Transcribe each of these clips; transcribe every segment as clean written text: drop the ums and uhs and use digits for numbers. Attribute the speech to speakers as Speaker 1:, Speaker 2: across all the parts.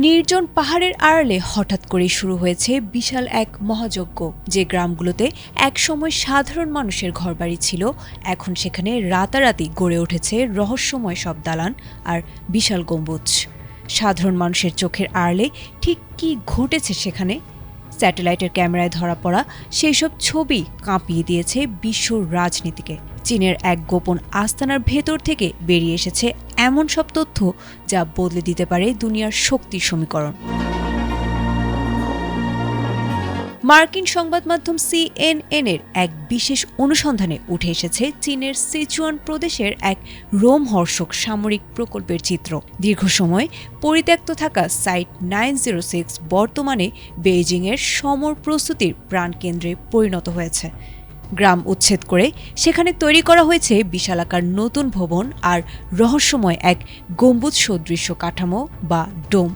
Speaker 1: নির্জন পাহাড়ের আড়ালে হঠাৎ করে শুরু হয়েছে বিশাল এক মহাযজ্ঞ। যে গ্রামগুলোতে একসময় সাধারণ মানুষের ঘরবাড়ি ছিল, এখন সেখানে রাতারাতি গড়ে উঠেছে রহস্যময় সব দালান আর বিশাল গম্বুজ। সাধারণ মানুষের চোখের আড়ালে ঠিক কী ঘটেছে সেখানে? স্যাটেলাইটের ক্যামেরায় ধরা পড়া সেই সব ছবি কাঁপিয়ে দিয়েছে বিশ্ব রাজনীতিকে। চীনের এক গোপন আস্তানার ভেতর থেকে বেরিয়ে এসেছে এমন সব তথ্য যা বদলে দিতে পারে দুনিয়ার শক্তির সমীকরণ। মার্কিন সংবাদ মাধ্যম CNN এর এক বিশেষ অনুসন্ধানে উঠে এসেছে চীনের সিচুয়ান প্রদেশের এক রোমহর্ষক সামরিক প্রকল্পের চিত্র। দীর্ঘ সময় পরিত্যক্ত থাকা সাইট 906 বর্তমানে বেইজিংয়ের সমর প্রস্তুতির প্রাণকেন্দ্রে পরিণত হয়েছে। গ্রাম উচ্ছেদ করে সেখানে তৈরি করা হয়েছে বিশালাকার নতুন ভবন আর রহস্যময় এক গম্বুজ সদৃশ্য কাঠামো বা ডোম।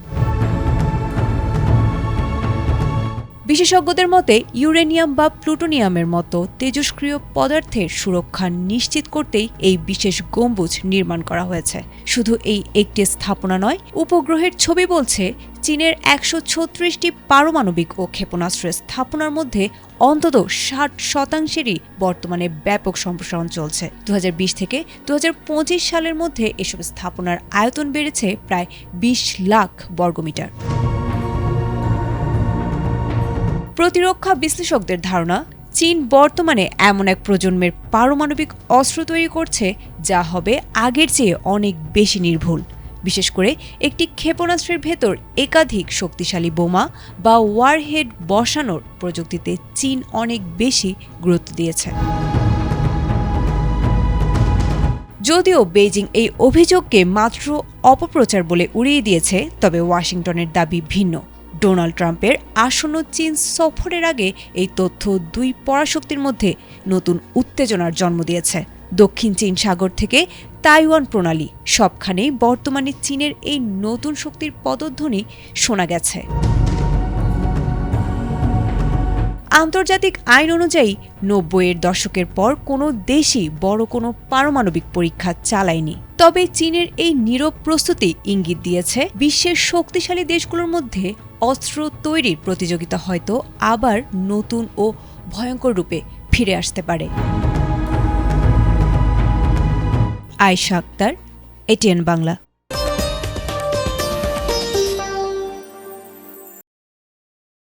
Speaker 1: বিশেষজ্ঞদের মতে ইউরেনিয়াম বা প্লুটোনিয়ামের মতো তেজস্ক্রিয় পদার্থের সুরক্ষা নিশ্চিত করতেই এই বিশেষ গম্বুজ নির্মাণ করা হয়েছে। শুধু এই একটি স্থাপনা নয়, উপগ্রহের ছবি বলছে চীনের 136টি পারমাণবিক ও ক্ষেপণাস্ত্রের স্থাপনার মধ্যে অন্তত 60%-এরই বর্তমানে ব্যাপক সম্প্রসারণ চলছে। 2020 থেকে 2025 সালের মধ্যে এসব স্থাপনার আয়তন বেড়েছে প্রায় 20 লাখ বর্গমিটার। প্রতিরক্ষা বিশ্লেষকদের ধারণা, চীন বর্তমানে এমন এক প্রজন্মের পারমাণবিক অস্ত্র তৈরি করছে যা হবে আগের চেয়ে অনেক বেশি নির্ভুল। বিশেষ করে একটি ক্ষেপণাস্ত্রের ভেতর একাধিক শক্তিশালী বোমা বা ওয়ারহেড বসানোর প্রযুক্তিতে চীন অনেক বেশি গুরুত্ব দিয়েছে। যদিও বেইজিং এই অভিযোগকে মাত্র অপপ্রচার বলে উড়িয়ে দিয়েছে, তবে ওয়াশিংটনের দাবি ভিন্ন। ডোনাল্ড ট্রাম্পের আসন্ন চীন সফরের আগে এই তথ্য দুই পরাশক্তির মধ্যে নতুন উত্তেজনার জন্ম দিয়েছে। দক্ষিণ চীন সাগর থেকে তাইওয়ান প্রণালী সবখানেই বর্তমানে চীনের এই নতুন শক্তির পদধ্বনি শোনা গেছে। আন্তর্জাতিক আইন অনুযায়ী 90-এর দশকের পর কোনো দেশই বড় কোনো পারমাণবিক পরীক্ষা চালায়নি। তবে চীনের এই নীরব প্রস্তুতি ইঙ্গিত দিয়েছে বিশ্বের শক্তিশালী দেশগুলোর মধ্যে অস্ত্র তৈরির প্রতিযোগিতা হয়তো আবার নতুন ও ভয়ঙ্কর রূপে ফিরে আসতে পারে। আয়েশা আক্তার, ATN বাংলা।